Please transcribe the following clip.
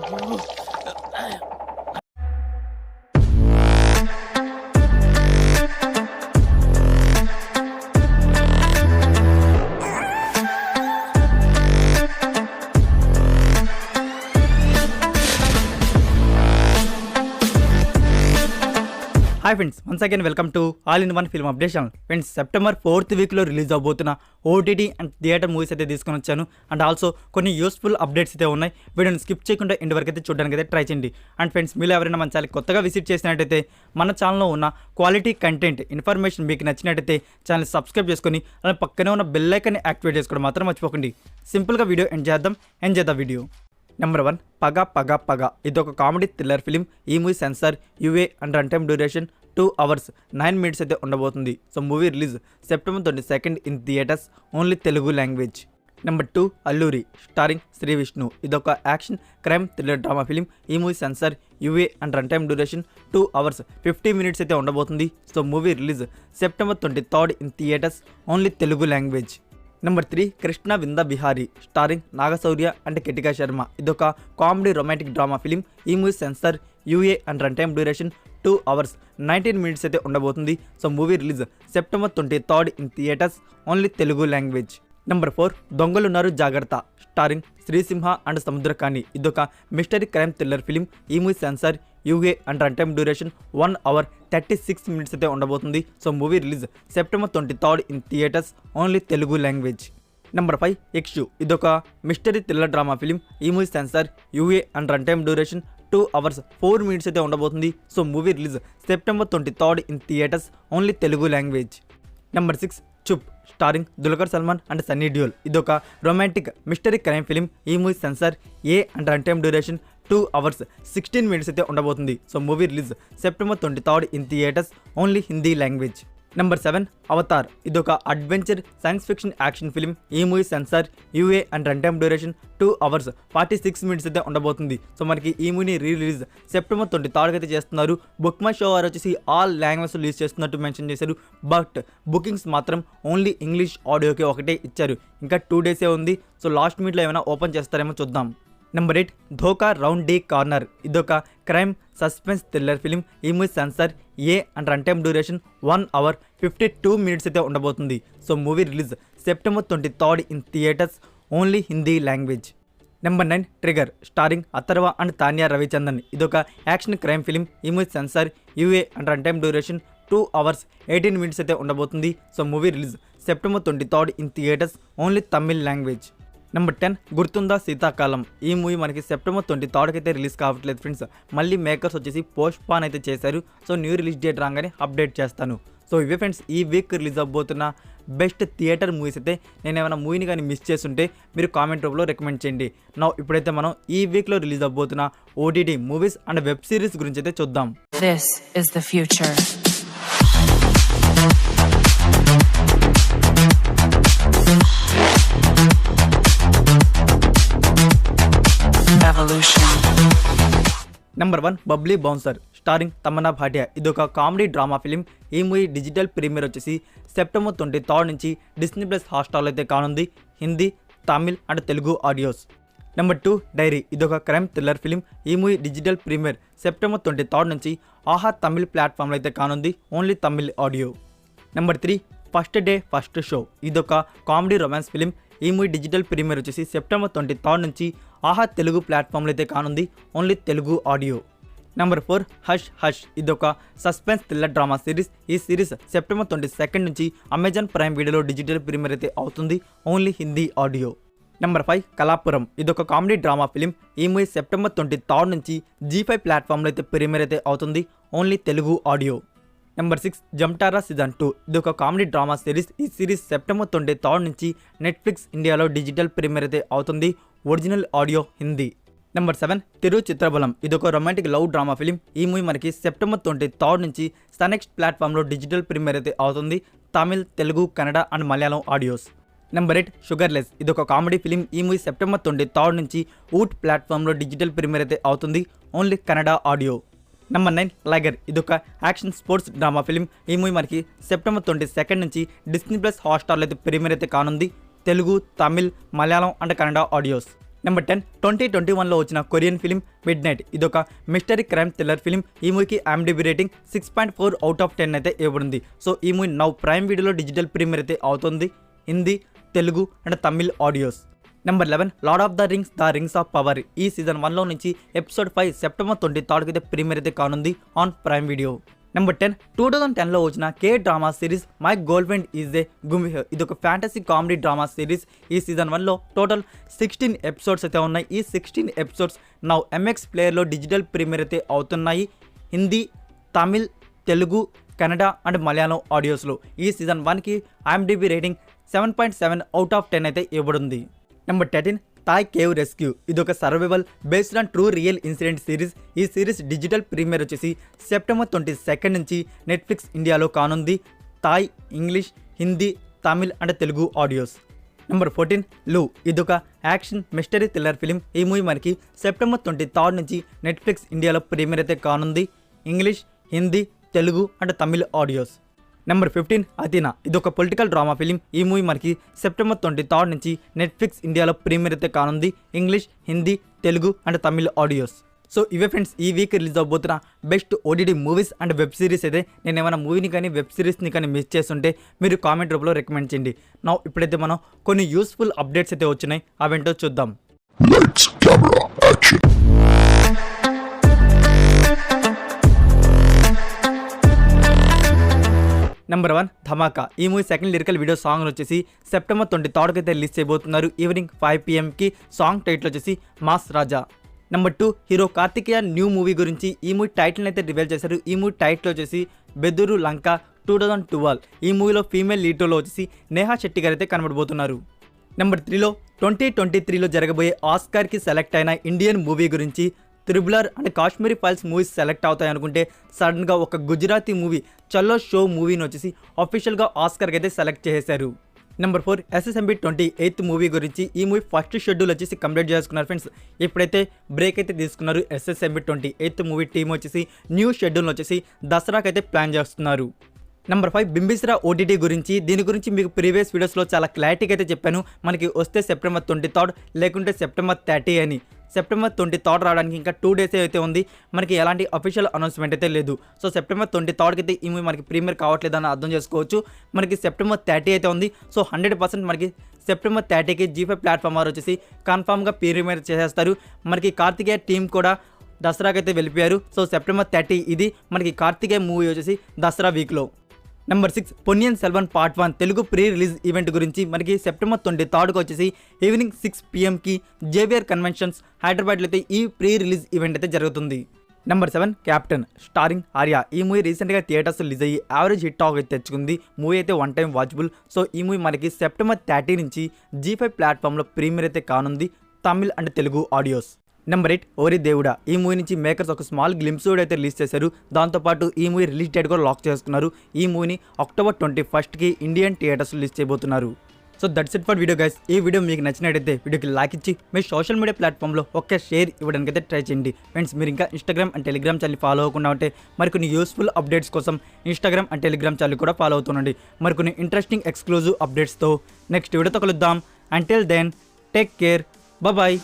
Hi friends, once again welcome to all in one film update channel. Friends, September 4th వీక్లో release అవబోతున్న OTT and theatre movies అయితే తీసుకొని వచ్చాను. And also కొన్ని useful updates అయితే ఉన్నాయి. వీడియోని స్కిప్ చేయకుండా ఇంటి వరకు అయితే చూడడానికి అయితే ట్రై చేయండి. అండ్ ఫ్రెండ్స్, మీరు ఎవరైనా మన ఛానల్ కొత్తగా విజిట్ చేసినట్టయితే మన ఛానల్లో ఉన్న క్వాలిటీ కంటెంట్ ఇన్ఫర్మేషన్ మీకు నచ్చినట్టయితే ఛానల్ సబ్స్క్రైబ్ చేసుకొని అలాగే పక్కనే ఉన్న బెల్ ఐకాన్ని యాక్టివేట్ చేసుకోవడం మాత్రం మర్చిపోకండి. సింపుల్గా video enjoy the video. Number 1, Paga Paga Paga. ఇది ఒక కామెడీ థ్రిల్లర్ ఫిలిం. ఈ movie censor UA and run time duration 2 hours 9 minutes అయితే ఉండబోతుంది. So movie release September 22 in theatres, only Telugu language. Number 2, Alluri starring Sri Vishnu. ఇది ఒక action crime thriller drama film. ఈ movie censor UA and run time duration 2 hours 50 minutes అయితే ఉండబోతుంది. So movie release September 23 in theatres, only Telugu language. Number 3, Krishna Vrinda Vihari starring Naga Shaurya and Ketika Sharma. ఇదొక comedy romantic drama film. ఈ movie censor UA and run time duration 2 hours 19 minutes అయితే ఉండబోతుంది. So movie release September 23 in theatres, only Telugu language. Number 4, Dongalunnaru Jagratha starring Sri Simha and Samuthirakani. ఇదొక mystery crime thriller film. ఈ movie censor UA and run time duration 1 hour 36 minutes అయితే ఉండబోతుంది. So movie release September 23 in theatres, only Telugu language. Number 5, యక్షు. ఇదొక mystery thriller drama film. ఈ movie censor UA and run time duration 2 hours 4 minutes అయితే ఉండబోతుంది. So movie release September 23 in theatres, only Telugu language. Number 6, Chup starring Dulquer Salmaan and Sunny Deol. ఇదొక romantic mystery crime film. ఈ movie censor A and run time duration 2 hours 16 minutes అయితే ఉండబోతుంది. So movie release September 23 in theatres, only Hindi language. Number 7, Avatar. ఇదొక adventure science fiction action film. ఈ movie censor UA and run time duration 2 hours 46 minutes అయితే ఉండబోతుంది. So మనకి ఈ మూవీని release September 23 అయితే చేస్తున్నారు. బుక్ మై షో వారు వచ్చేసి ఆల్ లాంగ్వేజ్ రిలీజ్ చేస్తున్నట్టు మెన్షన్ చేశారు. బట్ బుకింగ్స్ మాత్రం ఓన్లీ ఇంగ్లీష్ ఆడియోకి ఒకటే ఇచ్చారు. ఇంకా 2 days ఉంది. సో లాస్ట్ మినిట్లో ఏమైనా ఓపెన్ చేస్తారేమో చూద్దాం. Number 8, Dhokha round the corner. ఇదొక క్రైమ్ సస్పెన్స్ థ్రిల్లర్ ఫిలిం. ఈ movie censor A and run time duration 1 hour 52 minutes అయితే ఉండబోతుంది. So movie release September 23 in theatres, only Hindi language. Number 9, trigger starring Atharva and Tanya Ravichandran. ఇదొక action crime film. ఈ movie censor UA and run time duration 2 hours 18 minutes అయితే ఉండబోతుంది. So movie release September 23 in theatres, only Tamil language. Number 10, గుర్తుందా శీతాకాలం. ఈ movie మనకి September 23 అయితే release కావట్లేదు ఫ్రెండ్స్. మళ్ళీ మేకర్స్ వచ్చేసి పోస్ట్పోన్ అయితే చేశారు. సో న్యూ రిలీజ్ డేట్ రాగానే అప్డేట్ చేస్తాను. సో ఇవే ఫ్రెండ్స్ ఈ వీక్ రిలీజ్ అవ్వబోతున్న బెస్ట్ థియేటర్ మూవీస్. అయితే నేను ఏమైనా మూవీని కానీ మిస్ చేస్తుంటే మీరు కామెంట్ రూపంలో రికమెండ్ చేయండి. ఇప్పుడైతే మనం ఈ వీక్లో రిలీజ్ అవ్వబోతున్న OTT movies and web series గురించి అయితే చూద్దాం. This is the future. Number 1, Babli bouncer starring Tamannaah Bhatia. ఇదొక కామెడీ డ్రామా ఫిలిం. ఈ మూవీ డిజిటల్ ప్రీమియర్ వచ్చేసి September 23 నుంచి Disney+ హాట్‌స్టార్లో అయితే కానుంది. Hindi, Tamil and Telugu audios. Number 2, diary. ఇదొక క్రైమ్ థ్రిల్లర్ ఫిలిం. ఈ మూవీ డిజిటల్ ప్రీమియర్ September 23 నుంచి ఆహా తమిళ్ ప్లాట్ఫామ్లో అయితే కానుంది. Only Tamil audio. Number 3, first day first show. ఇదొక కామెడీ రొమాన్స్ ఫిలిం. ఈ మూవీ డిజిటల్ ప్రీమియర్ వచ్చేసి September 23 నుంచి ఆహా తెలుగు ప్లాట్ఫామ్లో అయితే కానుంది. Only Telugu audio. Number 4, hush hush. ఇదొక సస్పెన్స్ థ్రిల్లర్ డ్రామా సిరీస్. ఈ సిరీస్ September 22 నుంచి అమెజాన్ ప్రైమ్ వీడియోలో డిజిటల్ ప్రీమియర్ అయితే అవుతుంది. Only Hindi audio. Number 5, Kalapuram. ఇదొక కామెడీ డ్రామా ఫిలిం. ఈ మూవీ September 23 నుంచి G5 ప్లాట్ఫామ్లో అయితే ప్రీమియర్ అయితే అవుతుంది. Only Telugu audio. Number 6, జమ్టారా season 2. ఇదొక కామెడీ డ్రామా సిరీస్. ఈ సిరీస్ September 23 నుంచి నెట్ఫ్లిక్స్ ఇండియాలో డిజిటల్ ప్రీమియర్ అయితే అవుతుంది. Original audio Hindi. నెంబర్ 7, తిరు చిత్రబలం. ఇదొక రొమాంటిక్ లవ్ డ్రామా ఫిలిం. ఈ మూవీ మనకి September 23 నుంచి సనెక్స్ట్ ప్లాట్ఫామ్లో డిజిటల్ ప్రీమియర్ అయితే అవుతుంది. Tamil, Telugu, Kannada and Malayalam audios. Number 8, sugarless. ఇదొక కామెడీ ఫిలిం. ఈ మూవీ September 23 నుంచి ఊట్ ప్లాట్ఫామ్లో డిజిటల్ ప్రీమియర్ అయితే అవుతుంది. Only Kannada audio. నెంబర్ 9, లైగర్. ఇదొక యాక్షన్ స్పోర్ట్స్ డ్రామా ఫిలిం. ఈ మూవీ మనకి September 22 నుంచి Disney+ హాట్‌స్టార్లో అయితే ప్రీమియర్ అయితే కానుంది. Telugu, Tamil, Malayalam and Kannada audios. Number 10 2021లో వచ్చిన కొరియన్ ఫిలిం మిడ్ నైట్. ఇదొక మిస్టరీ క్రైమ్ థ్రిల్లర్ ఫిలిం. ఈ మూవీకి IMDb రేటింగ్ 6.4 అవుట్ ఆఫ్ 10 అయితే ఇవ్వబడింది. సో ఈ మూవీ నౌ ప్రైమ్ వీడియోలో డిజిటల్ ప్రీమియర్ అయితే అవుతుంది. Hindi, Telugu and Tamil audios. Number 11 lord of the rings of power. ఈ సీజన్ 1లో నుంచి ఎపిసోడ్ 5 సెప్టెంబర్ 23 అయితే ప్రీమియర్ అయితే కానుంది ఆన్ ప్రైమ్ వీడియో. నెంబర్ 10 2010లో వచ్చిన K drama series my girlfriend is a gumiho. ఇది ఒక ఫ్యాంటసీ కామెడీ డ్రామా సిరీస్. ఈ సీజన్ 1లో టోటల్ 16 ఎపిసోడ్స్ అయితే ఉన్నాయి. ఈ 16 episodes now MX ప్లేయర్లో digital premiere అయితే అవుతున్నాయి. హిందీ, తమిళ్, తెలుగు, కన్నడ అండ్ మలయాళం ఆడియోస్లో. ఈ సీజన్ 1కి IMDb రేటింగ్ 7.7 అవుట్ ఆఫ్ 10 అయితే ఇవ్వబడింది. Number 13 Thai cave rescue. ఇది ఒక survival based on true real incident series. ఈ సిరీస్ డిజిటల్ ప్రీమియర్ వచ్చేసి సెప్టెంబర్ 22 నుంచి నెట్ఫ్లిక్స్ ఇండియాలో కానుంది. Thai, English, Hindi, Tamil and Telugu audios. Number 14 Lou. ఇదొక యాక్షన్ మిస్టరీ థ్రిల్లర్ ఫిలిం. ఈ మూవీ మనకి సెప్టెంబర్ 23 నుంచి నెట్ఫ్లిక్స్ ఇండియాలో ప్రీమియర్ అయితే కానుంది. English, Hindi, Telugu and Tamil audios. Number 15 Athena. ఇదొక పొలిటికల్ డ్రామా ఫిలిం. ఈ మూవీ మనకి సెప్టెంబర్ 23 నుంచి నెట్ఫ్లిక్స్ ఇండియాలో ప్రీమియర్ అయితే కానుంది. English, Hindi, Telugu and Tamil audios. So ఇవే ఫ్రెండ్స్ ఈ వీక్ రిలీజ్ అవబోతున్న best OTT movies and web series అయితే. నేను ఏమైనా మూవీని కానీ వెబ్ సిరీస్ని కానీ మిస్ చేస్తుంటే మీరు కామెంట్ రూపంలో రికమెండ్ చేయండి. నా ఇప్పుడైతే మనం కొన్ని యూస్ఫుల్ అప్డేట్స్ అయితే వచ్చినాయి, అవేంటో చూద్దాం. Lights, camera, action. Number 1 Dhamaka. ఈ movie second lyrical video song వచ్చేసి సెప్టెంబర్ 23 అయితే రిలీజ్ చేయబోతున్నారు. ఈవినింగ్ 5 PM సాంగ్ టైటిల్ వచ్చేసి mass Raja. Number 2 hero Kartikeya new movie గురించి ఈ మూవీ టైటిల్ అయితే రివీల్ చేశారు. ఈ మూవీ టైటిల్ వచ్చేసి బెదురు లంక 2012. ఈ మూవీలో ఫీమేల్ లీడ్ రోల్లో వచ్చేసి నేహా శెట్టి గారు అయితే కనబడబోతున్నారు. నెంబర్ 3లో 2023లో జరగబోయే ఆస్కార్కి సెలెక్ట్ అయిన ఇండియన్ మూవీ గురించి triple R and Kashmiri files movies select అవుతాయి అనుకుంటే సడన్గా ఒక గుజరాతీ మూవీ చల్లో షో మూవీని వచ్చేసి అఫీషియల్గా ఆస్కార్కి అయితే సెలెక్ట్ చేశారు. నెంబర్ 4 SSMB 28th మూవీ గురించి. ఈ మూవీ ఫస్ట్ షెడ్యూల్ వచ్చేసి కంప్లీట్ చేసుకున్నారు ఫ్రెండ్స్. ఇప్పుడైతే బ్రేక్ అయితే తీసుకున్నారు. SSMB 28th మూవీ టీం వచ్చేసి న్యూ షెడ్యూల్ వచ్చేసి దసరాకి అయితే ప్లాన్ చేస్తున్నారు. నెంబర్ 5 బింబిసారా OTT గురించి. దీని గురించి మీకు ప్రీవియస్ వీడియోస్లో చాలా క్లారిటీగా అయితే చెప్పాను. మనకి వస్తే సెప్టెంబర్ 23 లేకుంటే సెప్టెంబర్ 30 అని. సెప్టెంబర్ 23 రావడానికి ఇంకా 2 days అయితే ఉంది. మనకి ఎలాంటి అఫీషియల్ అనౌన్స్మెంట్ అయితే లేదు. సో సెప్టెంబర్ 23 అయితే ఈ మూవీ మనకి ప్రీమియర్ కావట్లేదని అర్థం చేసుకోవచ్చు. మనకి సెప్టెంబర్ 30 అయితే ఉంది. సో 100% మనకి సెప్టెంబర్ 30కి G5 ప్లాట్ఫామ్ వారు వచ్చేసి కన్ఫామ్గా ప్రీమియర్ చేసేస్తారు. మనకి కార్తికేయ టీం కూడా దసరాకి అయితే వెళ్ళిపోయారు. సో సెప్టెంబర్ 30 ఇది మనకి కార్తికేయ మూవీ వచ్చేసి దసరా వీక్లో. Number 6 Ponniyin Selvan part 1 Telugu pre release event గురించి. మనకి సెప్టెంబర్ 23కి వచ్చేసి ఈవినింగ్ 6 PM జేవిఆర్ కన్వెన్షన్స్ హైదరాబాద్లో అయితే ఈ ప్రీ రిలీజ్ ఈవెంట్ అయితే జరుగుతుంది. Number 7 captain starring Arya. ఈ మూవీ రీసెంట్గా థియేటర్స్ రిలీజ్ అయ్యి యావరేజ్ హిట్ టాక్ అయితే తెచ్చుకుంది. మూవీ అయితే 1 time వాచబుల్. సో ఈ మూవీ మనకి సెప్టెంబర్ 30 నుంచి G5 ప్లాట్ఫామ్లో ప్రీమియర్ అయితే కానుంది. Tamil and Telugu audios. Number 8 ఓరి దేవుడా. ఈ మూవీ నుంచి మేకర్స్ ఒక స్మాల్ గ్లింప్స్ అయితే రిలీజ్ చేశారు. దాంతోపాటు ఈ మూవీ రిలీజ్ డేట్ కూడా లాక్ చేసుకున్నారు. ఈ మూవీని అక్టోబర్ 21కి ఇండియన్ థియేటర్స్ రిలీజ్ చేయబోతున్నారు. So that's it for video guys. ఈ వీడియో మీకు నచ్చినట్టయితే వీడియోకి లైక్ ఇచ్చి మీ సోషల్ మీడియా ప్లాట్ఫామ్లో ఒక్క షేర్ ఇవ్వడానికి అయితే ట్రై చేయండి ఫ్రెండ్స్. మీరు ఇంకా Instagram and Telegram channel follow అవ్వకుండా ఉంటే మరికొన్ని యూస్ఫుల్ అప్డేట్స్ కోసం ఇన్స్టాగ్రామ్ అండ్ టెలిగ్రామ్ ఛానల్ కూడా ఫాలో అవుతుండండి. మరికొన్ని ఇంట్రెస్టింగ్ ఎక్స్క్లూజివ్ అప్డేట్స్తో నెక్స్ట్ వీడియోతో కలుద్దాం. Until then take care, bye.